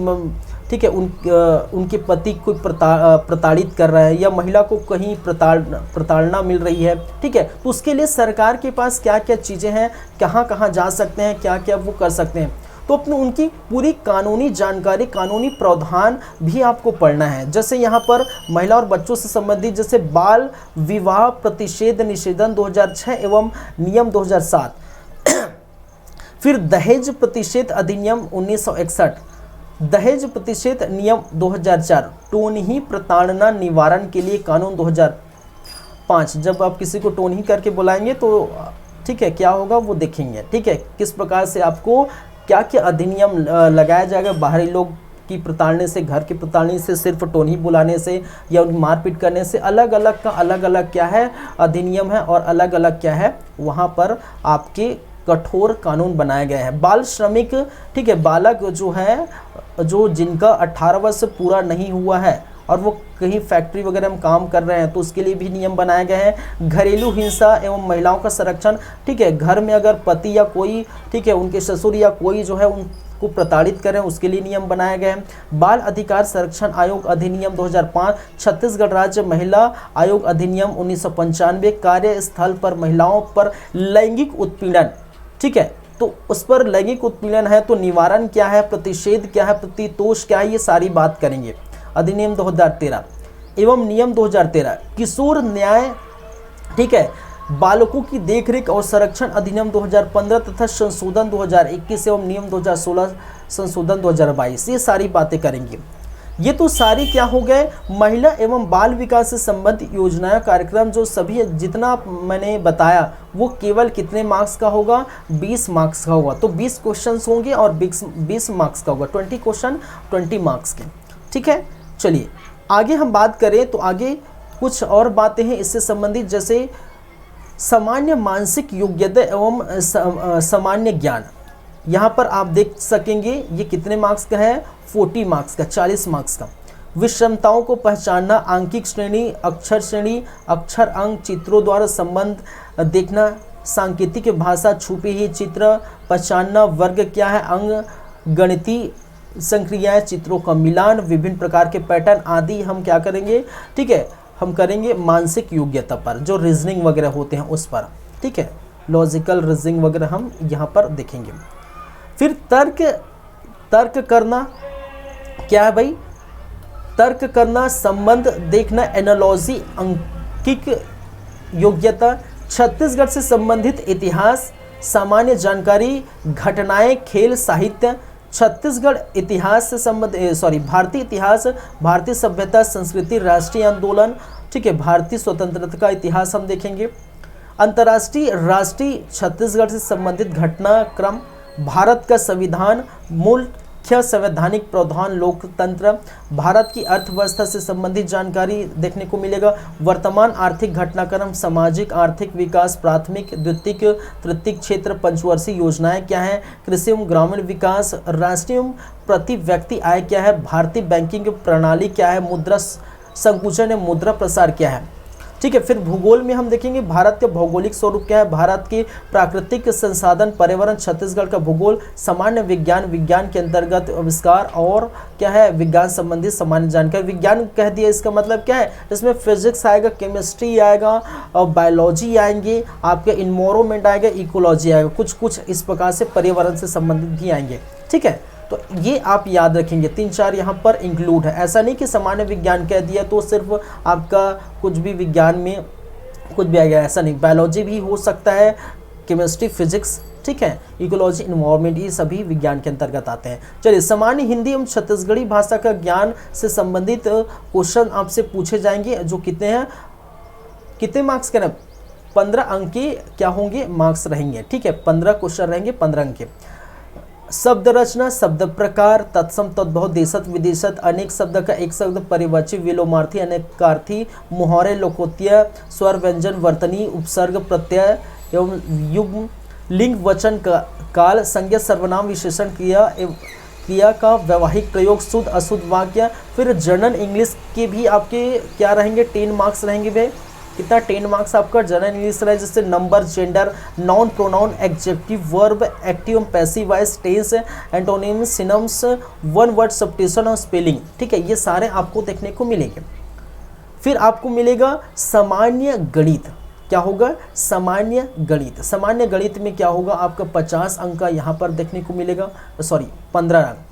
ठीक है, उनके पति को प्रताड़ित कर रहा है या महिला को कहीं प्रताड़ना मिल रही है, ठीक है, तो उसके लिए सरकार के पास क्या क्या चीज़ें हैं, कहाँ कहाँ जा सकते हैं, क्या क्या वो कर सकते हैं, तो अपने उनकी पूरी कानूनी जानकारी, कानूनी प्रावधान भी आपको पढ़ना है। जैसे यहाँ पर महिला और बच्चों से संबंधित जैसे बाल विवाह प्रतिषेध निषेधन 2006 एवं नियम 2007, फिर दहेज प्रतिषेध अधिनियम 1961, दहेज प्रतिषेध नियम 2004, टोनही प्रताड़ना निवारण के लिए कानून 2005। जब आप किसी को टोनही करके बुलाएंगे तो ठीक है क्या होगा वो देखेंगे, ठीक है, किस प्रकार से आपको क्या क्या अधिनियम लगाया जाएगा बाहरी लोग की प्रताड़ने से, घर की प्रताड़ने से, सिर्फ टोनही बुलाने से या उनकी मारपीट करने से, अलग अलग का अलग अलग क्या है अधिनियम है और अलग अलग क्या है वहाँ पर आपके कठोर कानून बनाए गए हैं। बाल श्रमिक, ठीक है, बालक जो है, जो जिनका 18 वर्ष पूरा नहीं हुआ है और वो कहीं फैक्ट्री वगैरह में काम कर रहे हैं तो उसके लिए भी नियम बनाए गए हैं। घरेलू हिंसा एवं महिलाओं का संरक्षण, ठीक है, घर में अगर पति या कोई, ठीक है, उनके ससुर या कोई जो है उनको प्रताड़ित करें उसके लिए नियम बनाए गए हैं। बाल अधिकार संरक्षण आयोग अधिनियम 2005, छत्तीसगढ़ राज्य महिला आयोग अधिनियम 1995, कार्यस्थल पर महिलाओं पर लैंगिक उत्पीड़न, ठीक है, तो उस पर लैंगिक उत्पीड़न है तो निवारण क्या है, प्रतिषेध क्या है, प्रतितोष क्या है, ये सारी बात करेंगे। अधिनियम 2013 एवं नियम 2013, किशोर न्याय, ठीक है, बालकों की देखरेख और संरक्षण अधिनियम 2015 तथा संशोधन 2021 एवं नियम 2016 संशोधन 2022, ये सारी बातें करेंगे। ये तो सारी क्या हो गए महिला एवं बाल विकास से संबंधित योजनाएं, कार्यक्रम, जो सभी जितना मैंने बताया वो केवल कितने मार्क्स का होगा, 20 मार्क्स का होगा। तो 20 क्वेश्चंस होंगे और 20 मार्क्स का होगा, 20 क्वेश्चन 20 मार्क्स के, ठीक है। चलिए आगे हम बात करें तो आगे कुछ और बातें हैं इससे संबंधित, जैसे सामान्य मानसिक योग्यता एवं सामान्य ज्ञान। यहाँ पर आप देख सकेंगे ये कितने मार्क्स का है, 40 मार्क्स का, 40 मार्क्स का। विषमताओं को पहचानना, आंकिक श्रेणी, अक्षर अंक, चित्रों द्वारा संबंध देखना, सांकेतिक भाषा, छुपी हुई चित्र पहचानना, वर्ग क्या है, अंग, गणितीय संक्रियाएं, चित्रों का मिलान, विभिन्न प्रकार के पैटर्न आदि हम क्या करेंगे, ठीक है, हम करेंगे मानसिक योग्यता पर, जो रीजनिंग वगैरह होते हैं उस पर, ठीक है, लॉजिकल रीजनिंग वगैरह हम यहाँ पर देखेंगे। फिर तर्क करना क्या है भाई, तर्क करना, संबंध देखना, एनालॉजी, अंकिक योग्यता, छत्तीसगढ़ से संबंधित इतिहास, सामान्य जानकारी, घटनाएं, खेल, साहित्य, छत्तीसगढ़ इतिहास से संबंधित भारतीय इतिहास, भारतीय सभ्यता संस्कृति, राष्ट्रीय आंदोलन, ठीक है, भारतीय स्वतंत्रता का इतिहास हम देखेंगे। अंतर्राष्ट्रीय, राष्ट्रीय, छत्तीसगढ़ से संबंधित घटनाक्रम, भारत का संविधान, मुख्य संवैधानिक प्रावधान, लोकतंत्र, भारत की अर्थव्यवस्था से संबंधित जानकारी देखने को मिलेगा। वर्तमान आर्थिक घटनाक्रम, सामाजिक आर्थिक विकास, प्राथमिक, द्वितीयक, तृतीयक क्षेत्र, पंचवर्षीय योजनाएं क्या है, कृषि एवं ग्रामीण विकास, राष्ट्रीय प्रति व्यक्ति आय क्या है, भारतीय बैंकिंग प्रणाली क्या है, मुद्रा संकुचन एवं मुद्रा प्रसार क्या है, ठीक है। फिर भूगोल में हम देखेंगे भारत का भौगोलिक स्वरूप क्या है, भारत के प्राकृतिक संसाधन, पर्यावरण, छत्तीसगढ़ का भूगोल, सामान्य विज्ञान, विज्ञान के अंतर्गत आविष्कार और क्या है, विज्ञान संबंधित सामान्य जानकारी। विज्ञान कह दिया इसका मतलब क्या है, इसमें फिजिक्स आएगा, केमिस्ट्री आएगा और बायोलॉजी आएंगे, आपके इन्वायरमेंट आएगा, इकोलॉजी आएगा, कुछ इस प्रकार से पर्यावरण से संबंधित भी आएंगे, ठीक है। तो ये आप याद रखेंगे, 3-4 यहाँ पर इंक्लूड है। ऐसा नहीं कि सामान्य विज्ञान कह दिया तो सिर्फ आपका कुछ भी विज्ञान में कुछ भी आ गया, ऐसा नहीं, बायोलॉजी भी हो सकता है, केमिस्ट्री, फिजिक्स, ठीक है, इकोलॉजी, इन्वायरमेंट, ये सभी विज्ञान के अंतर्गत आते हैं। चलिए, सामान्य हिंदी एवं छत्तीसगढ़ी भाषा का ज्ञान से संबंधित क्वेश्चन आपसे पूछे जाएंगे, जो कितने हैं, कितने मार्क्स के ना, 15 अंक के क्या होंगे, मार्क्स रहेंगे, ठीक है, 15 क्वेश्चन रहेंगे, 15 अंक के। शब्द रचना, शब्द प्रकार, तत्सम, तद्भव, देशत, विदेशत, अनेक शब्द का एक शब्द, परिवाची, विलोमार्थी, अनेकार्थी, मुहावरे, लोकोत्तय, स्वर, व्यंजन, वर्तनी, उपसर्ग, प्रत्यय एवं युग्म, लिंग, वचन, काल, संज्ञा, सर्वनाम, विशेषण, क्रिया का व्यवहारिक प्रयोग, शुद्ध अशुद्ध वाक्य। फिर जनरल इंग्लिश के भी आपके क्या रहेंगे, 10 मार्क्स रहेंगे भाई, कितना 10 मार्क्स आपका जनरल इंग्लिश रहा है, जैसे number, gender, noun, pronoun, adjective, verb, active, passive voice, tense, antonyms, synonyms, one word substitution और स्पेलिंग। ठीक है, ये सारे आपको देखने को मिलेंगे। फिर आपको मिलेगा सामान्य गणित। क्या होगा? सामान्य गणित। सामान्य गणित में क्या होगा? आपका 50 अंक का यहाँ पर देखने को मिलेगा, सॉरी 15 अंक।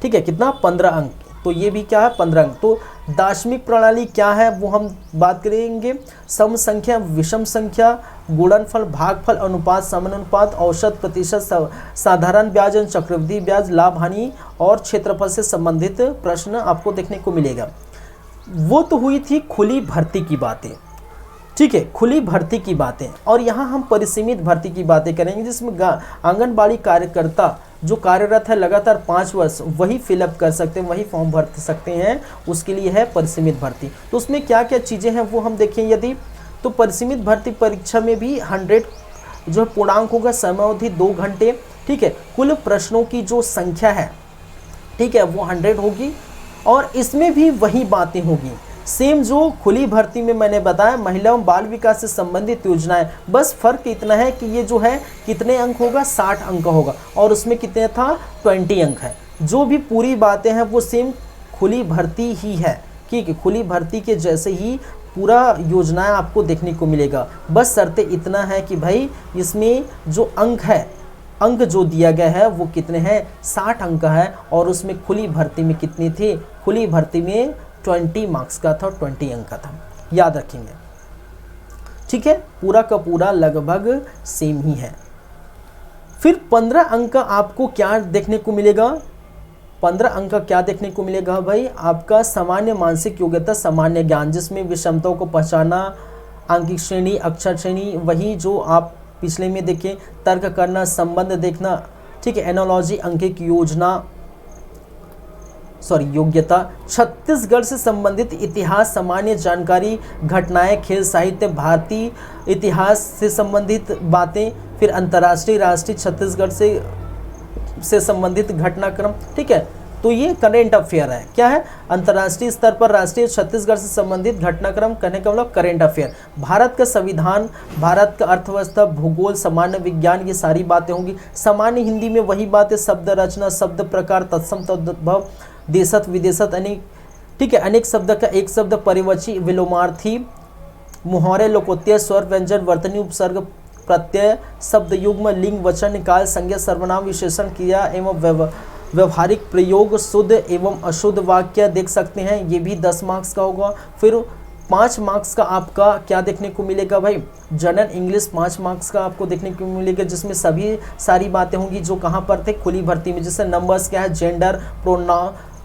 ठीक है, कितना? 15 अंक। तो ये भी क्या है? 15 अंक। तो दार्शनिक प्रणाली क्या है वो हम बात करेंगे। सम संख्या, विषम संख्या, गुणनफल, भागफल, अनुपात, समानुपात, औसत, प्रतिशत, साधारण ब्याज, चक्रवृद्धि ब्याज, लाभ हानि और क्षेत्रफल से संबंधित प्रश्न आपको देखने को मिलेगा। वो तो हुई थी खुली भर्ती की बातें। ठीक है, खुली भर्ती की बातें। और यहाँ हम परिसीमित भर्ती की बातें करेंगे, जिसमें आंगनबाड़ी कार्यकर्ता जो कार्यरत है लगातार 5 वर्ष, वही फिलअप कर सकते हैं, वही फॉर्म भर सकते हैं, उसके लिए है परिसीमित भर्ती। तो उसमें क्या क्या चीज़ें हैं वो हम देखें यदि, तो परिसीमित भर्ती परीक्षा में भी 100 जो पूर्णांक होगा, समयावधि 2 घंटे। ठीक है, कुल प्रश्नों की जो संख्या है, ठीक है, वो 100 होगी। और इसमें भी वही बातें होगी सेम जो खुली भर्ती में मैंने बताया, महिला एवं बाल विकास से संबंधित योजनाएं। बस फर्क इतना है कि ये जो है कितने अंक होगा? 60 अंक का होगा, और उसमें कितने था? 20 अंक है। जो भी पूरी बातें हैं वो सेम खुली भर्ती ही है। ठीक है, खुली भर्ती के जैसे ही पूरा योजनाएं आपको देखने को मिलेगा। बस शर्त इतना है कि भाई इसमें जो अंक है, अंक जो दिया गया है वो कितने हैं? 60 अंक का है। और उसमें खुली भर्ती में कितनी थी? खुली भर्ती में 20 मार्क्स का था, 20 अंक का था, याद रखेंगे। ठीक है, पूरा का पूरा लगभग सेम ही है। फिर 15 अंक का आपको क्या देखने को मिलेगा? 15 अंक का क्या देखने को मिलेगा भाई? आपका सामान्य मानसिक योग्यता, सामान्य ज्ञान, जिसमें विषमताओं को पहचाना, आंकिक श्रेणी, अक्षर श्रेणी, वही जो आप पिछले में देखें, तर्क करना, संबंध देखना। ठीक है, एनालॉजी, अंकिक योजना, योग्यता, छत्तीसगढ़ से संबंधित इतिहास, सामान्य जानकारी, घटनाएं, खेल, साहित्य, भारतीय इतिहास से संबंधित बातें, फिर अंतर्राष्ट्रीय, राष्ट्रीय, छत्तीसगढ़ से संबंधित घटनाक्रम। ठीक है, तो ये करेंट अफेयर है। क्या है? अंतर्राष्ट्रीय स्तर पर, राष्ट्रीय, छत्तीसगढ़ से संबंधित घटनाक्रम, कहने का मतलब करेंट अफेयर। भारत का संविधान, भारत का अर्थव्यवस्था, भूगोल, सामान्य विज्ञान, ये सारी बातें होंगी। सामान्य हिंदी में वही बातें, शब्द रचना, शब्द प्रकार, तत्सम, तद्भव, देशत, विदेशत, अनेक। ठीक है, अनेक शब्द का एक शब्द, परिवची, विलोमार्थी, मुहावरे, लोकोत्तर, स्वर, व्यंजन, वर्तनी, उपसर्ग, प्रत्यय, शब्द युग्म, लिंग, वचन, निकाल, संज्ञा, सर्वनाम, विशेषण, क्रिया एवं व्यवहारिक प्रयोग, शुद्ध एवं अशुद्ध वाक्य देख सकते हैं, ये भी 10 मार्क्स का होगा। फिर 5 मार्क्स का आपका क्या देखने को मिलेगा भाई? जनरल इंग्लिश 5 मार्क्स का आपको देखने को मिलेगा, जिसमें सभी सारी बातें होंगी जो कहाँ पर थे? खुली भर्ती में। जैसे नंबर्स क्या है? Gender,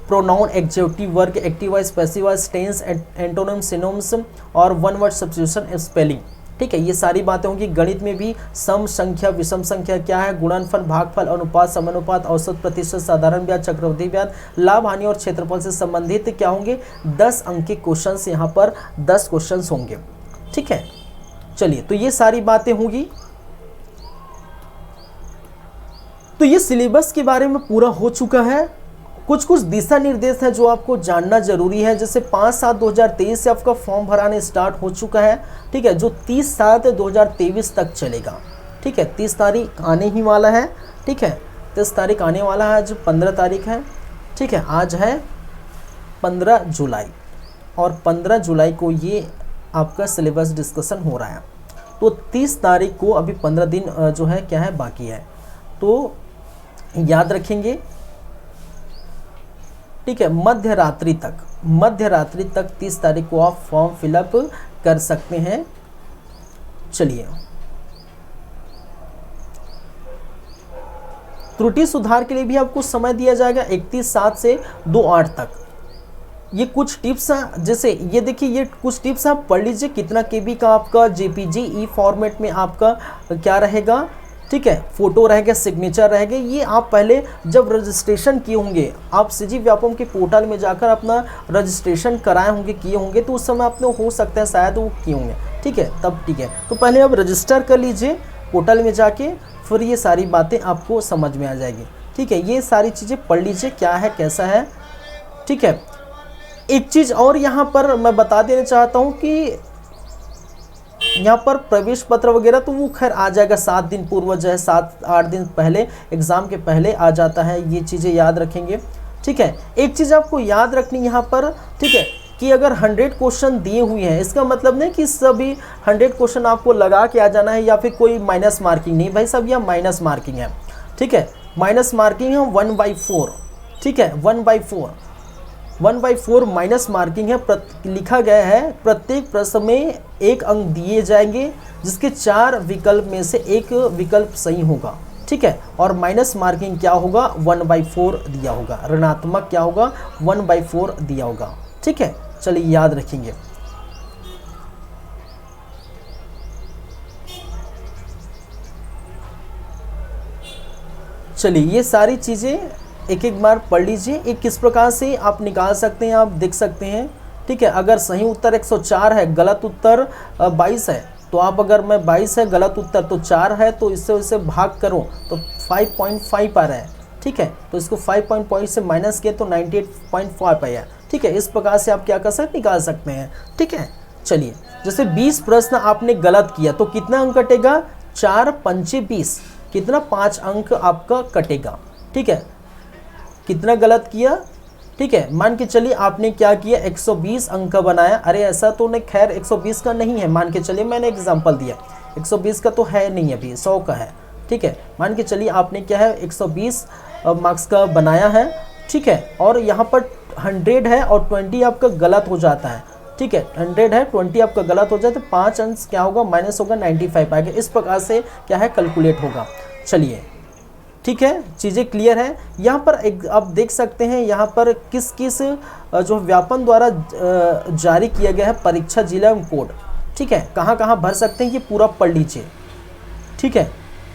pronoun, adjective, verb, active voice, passive voice, tense, antonyms, synonyms और वन वर्ड सब्स्टिट्यूशन, स्पेलिंग। ठीक है, ये सारी बातें होंगी। गणित में भी सम संख्या, विषम संख्या क्या है, गुणनफल, भागफल, अनुपात, समानुपात, औसत, प्रतिशत, साधारण ब्याज, चक्रवृद्धि ब्याज, लाभ हानि और क्षेत्रफल से संबंधित क्या होंगे? 10 अंक के क्वेश्चंस, यहाँ पर 10 क्वेश्चंस होंगे। ठीक है, चलिए, तो ये सारी बातें होंगी। तो ये सिलेबस के बारे में पूरा हो चुका है। कुछ कुछ दिशा निर्देश है जो आपको जानना जरूरी है। जैसे 5/7/2023 से आपका फॉर्म भराने स्टार्ट हो चुका है। ठीक है, जो 30/7/2023 तक चलेगा। ठीक है, 30 तारीख आने ही वाला है। ठीक है, 30 तारीख आने वाला है। आज 15 तारीख है। ठीक है, आज है 15 जुलाई और 15 जुलाई को ये आपका सिलेबस डिस्कशन हो रहा है। तो 30 तारीख को अभी 15 दिन जो है क्या है बाकी है, तो याद रखेंगे। ठीक है, मध्य रात्रि तक 30 तारीख को आप फॉर्म फिलअप कर सकते हैं। चलिए, त्रुटि सुधार के लिए भी आपको समय दिया जाएगा 31/7 से 2/8 तक। ये कुछ टिप्स हैं, जैसे ये देखिए, ये कुछ टिप्स आप पढ़ लीजिए। कितना केबी का आपका जेपीजी ई फॉर्मेट में आपका क्या रहेगा? ठीक है, फोटो रहेगा, सिग्नेचर रहेगा। ये आप पहले जब रजिस्ट्रेशन किए होंगे, आप सीजी व्यापम के पोर्टल में जाकर अपना रजिस्ट्रेशन कराए होंगे, किए होंगे, तो उस समय आपने हो सकता है शायद वो किए होंगे। ठीक है, तब ठीक है, तो पहले आप रजिस्टर कर लीजिए पोर्टल में जाके, फिर ये सारी बातें आपको समझ में आ जाएगी। ठीक है, ये सारी चीज़ें पढ़ लीजिए क्या है कैसा है। ठीक है, एक चीज़ और यहाँ पर मैं बता देना चाहता हूँ कि यहाँ पर प्रवेश पत्र वगैरह तो वो खैर आ जाएगा 7 दिन पूर्व, जो है 7-8 दिन पहले, एग्ज़ाम के पहले आ जाता है, ये चीज़ें याद रखेंगे। ठीक है, एक चीज़ आपको याद रखनी यहाँ पर, ठीक है, कि अगर 100 क्वेश्चन दिए हुए हैं, इसका मतलब नहीं कि सभी 100 क्वेश्चन आपको लगा के आ जाना है या फिर कोई माइनस मार्किंग, नहीं भाई साहब, यह माइनस मार्किंग है। ठीक है, माइनस मार्किंग है 1/4। ठीक है, 1/4 माइनस मार्किंग है। लिखा गया है प्रत्येक प्रश्न में 1 अंक दिए जाएंगे, जिसके 4 विकल्प में से 1 विकल्प सही होगा। ठीक है, और माइनस मार्किंग क्या होगा, 1/4 दिया होगा, ऋणात्मक क्या होगा, 1/4 दिया होगा। ठीक है, चलिए याद रखेंगे। चलिए ये सारी चीज़ें एक एक बार पढ़ लीजिए। एक किस प्रकार से आप निकाल सकते हैं, आप देख सकते हैं। ठीक है, अगर सही उत्तर 104 है, गलत उत्तर 22 है, तो आप अगर मैं 22 है गलत उत्तर तो 4 है, तो इससे भाग करो तो 5.5 आ रहा है। ठीक है, तो इसको 5.5 से माइनस किए तो 98.5 आया। ठीक है, इस प्रकार से आप क्या कर सकते, निकाल सकते हैं। ठीक है, चलिए जैसे 20 प्रश्न आपने गलत किया तो कितना अंक कटेगा, 4 पंचे 20, कितना 5 अंक आपका कटेगा। ठीक है, कितना गलत किया। ठीक है, मान के चलिए आपने क्या किया, 120 अंक का बनाया। अरे ऐसा तो नहीं, खैर 120 का नहीं है, मान के चलिए मैंने एग्जांपल दिया, 120 का तो है नहीं अभी, 100 का है। ठीक है, मान के चलिए आपने क्या है 120 मार्क्स का बनाया है। ठीक है, और यहाँ पर 100 है और 20 आपका गलत हो जाता है। ठीक है, 100 है, 20 आपका गलत हो जाए तो 5 अंक क्या होगा, माइनस होगा, 95 आएगा। इस प्रकार से क्या है, कैलकुलेट होगा। चलिए ठीक है, चीज़ें क्लियर है। यहाँ पर एक आप देख सकते हैं, यहाँ पर किस किस जो व्यापम द्वारा जारी किया गया है परीक्षा जिला एवं कोड। ठीक है, कहाँ कहाँ भर सकते हैं ये पूरा पढ़ लीजिए। ठीक है,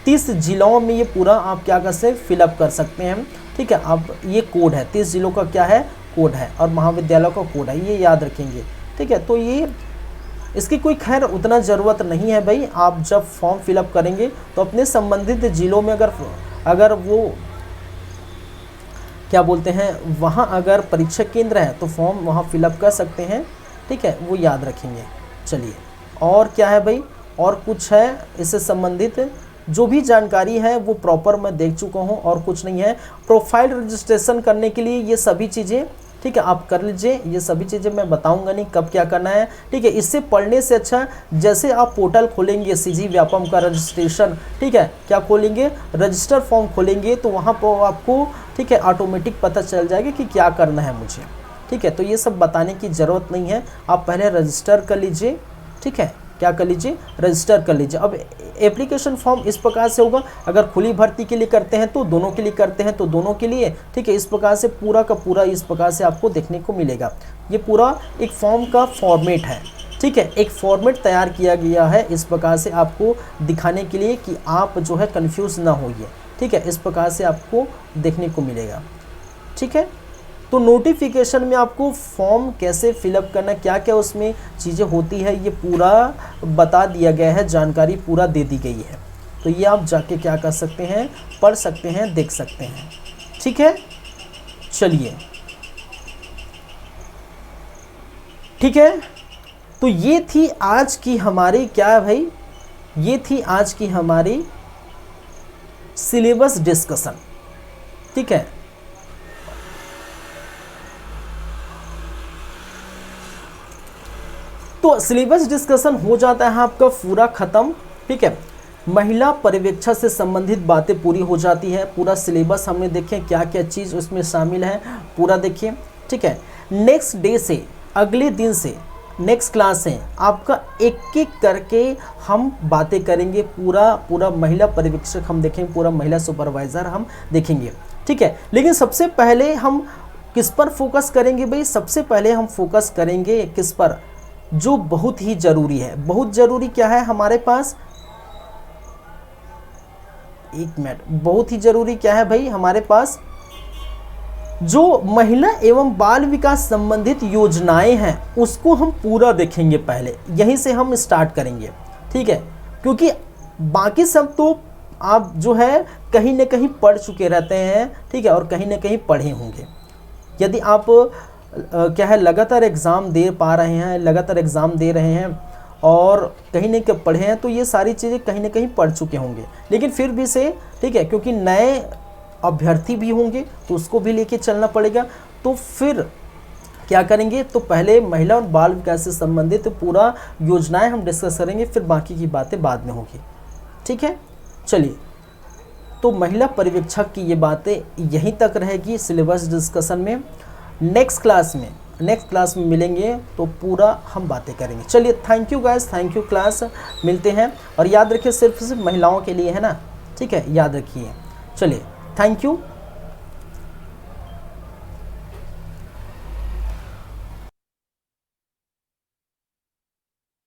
30 जिलों में ये पूरा आप क्या कर सकते, फिलअप कर सकते हैं। ठीक है, अब ये कोड है, 30 जिलों का क्या है, कोड है, और महाविद्यालय का कोड है, ये याद रखेंगे। ठीक है, तो ये इसकी कोई खैर उतना ज़रूरत नहीं है भाई। आप जब फॉर्म फिलअप करेंगे तो अपने संबंधित जिलों में अगर वो क्या बोलते हैं, वहाँ अगर परीक्षा केंद्र है तो फॉर्म वहाँ फिलअप कर सकते हैं। ठीक है, वो याद रखेंगे। चलिए और क्या है भाई, और कुछ है इससे संबंधित जो भी जानकारी है वो प्रॉपर मैं देख चुका हूँ, और कुछ नहीं है। प्रोफाइल रजिस्ट्रेशन करने के लिए ये सभी चीज़ें, ठीक है, आप कर लीजिए। ये सभी चीज़ें मैं बताऊंगा नहीं कब क्या करना है। ठीक है, इससे पढ़ने से अच्छा जैसे आप पोर्टल खोलेंगे सीजी व्यापम का रजिस्ट्रेशन, ठीक है, क्या खोलेंगे, रजिस्टर फॉर्म खोलेंगे, तो वहाँ पर आपको ठीक है ऑटोमेटिक पता चल जाएगा कि क्या करना है मुझे। ठीक है, तो ये सब बताने की ज़रूरत नहीं है, आप पहले रजिस्टर कर लीजिए। ठीक है, क्या कर लीजिए, रजिस्टर कर लीजिए। अब एप्लीकेशन फॉर्म इस प्रकार से होगा, अगर खुली भर्ती के लिए करते हैं तो दोनों के लिए करते हैं तो दोनों के लिए। ठीक है, इस प्रकार से पूरा का पूरा इस प्रकार से आपको देखने को मिलेगा। ये पूरा एक फॉर्म का फॉर्मेट है। ठीक है, एक फॉर्मेट तैयार किया गया है इस प्रकार से आपको दिखाने के लिए कि आप जो है कंफ्यूज ना होइए। ठीक है, इस प्रकार से आपको देखने को मिलेगा। ठीक है, तो नोटिफिकेशन में आपको फॉर्म कैसे फिलअप करना, क्या क्या उसमें चीज़ें होती है, ये पूरा बता दिया गया है, जानकारी पूरा दे दी गई है। तो ये आप जाके क्या कर सकते हैं, पढ़ सकते हैं, देख सकते हैं। ठीक है, चलिए ठीक है, तो ये थी आज की हमारी क्या है भाई, ये थी आज की हमारी सिलेबस डिस्कशन। ठीक है, तो सिलेबस डिस्कशन हो जाता है आपका पूरा ख़त्म। ठीक है, महिला पर्यवेक्षण से संबंधित बातें पूरी हो जाती है। पूरा सिलेबस हमने देखें क्या क्या चीज़ उसमें शामिल है, पूरा देखिए। ठीक है, नेक्स्ट डे से, अगले दिन से नेक्स्ट क्लास है आपका एक एक करके हम बातें करेंगे। पूरा महिला पर्यवेक्षक हम देखेंगे, पूरा महिला सुपरवाइज़र हम देखेंगे। ठीक है, लेकिन सबसे पहले हम किस पर फोकस करेंगे भाई, सबसे पहले हम फोकस करेंगे किस पर, जो बहुत ही ज़रूरी है। बहुत ज़रूरी क्या है हमारे पास, एक मिनट, बहुत ही ज़रूरी क्या है भाई हमारे पास, जो महिला एवं बाल विकास संबंधित योजनाएं हैं उसको हम पूरा देखेंगे। पहले यहीं से हम स्टार्ट करेंगे। ठीक है, क्योंकि बाकी सब तो आप जो है कहीं ना कहीं पढ़ चुके रहते हैं। ठीक है, और कहीं ना कहीं पढ़े होंगे। यदि आप क्या है लगातार एग्ज़ाम दे पा रहे हैं, लगातार एग्ज़ाम दे रहे हैं और कहीं ना कहीं पढ़े हैं तो ये सारी चीज़ें कहीं ना कहीं पढ़ चुके होंगे, लेकिन फिर भी से ठीक है, क्योंकि नए अभ्यर्थी भी होंगे तो उसको भी लेके चलना पड़ेगा। तो फिर क्या करेंगे, तो पहले महिला और बाल विकास से संबंधित पूरा योजनाएं हम डिस्कस करेंगे, फिर बाकी की बातें बाद में होगी। ठीक है, चलिए, तो महिला पर्यवेक्षक की ये बातें यहीं तक रहेगी सिलेबस डिस्कशन में। नेक्स्ट क्लास में मिलेंगे तो पूरा हम बातें करेंगे। चलिए, thank you guys, thank you class, मिलते हैं। और याद रखिए सिर्फ महिलाओं के लिए है ना, ठीक है, याद रखिए। चलिए, थैंक यू।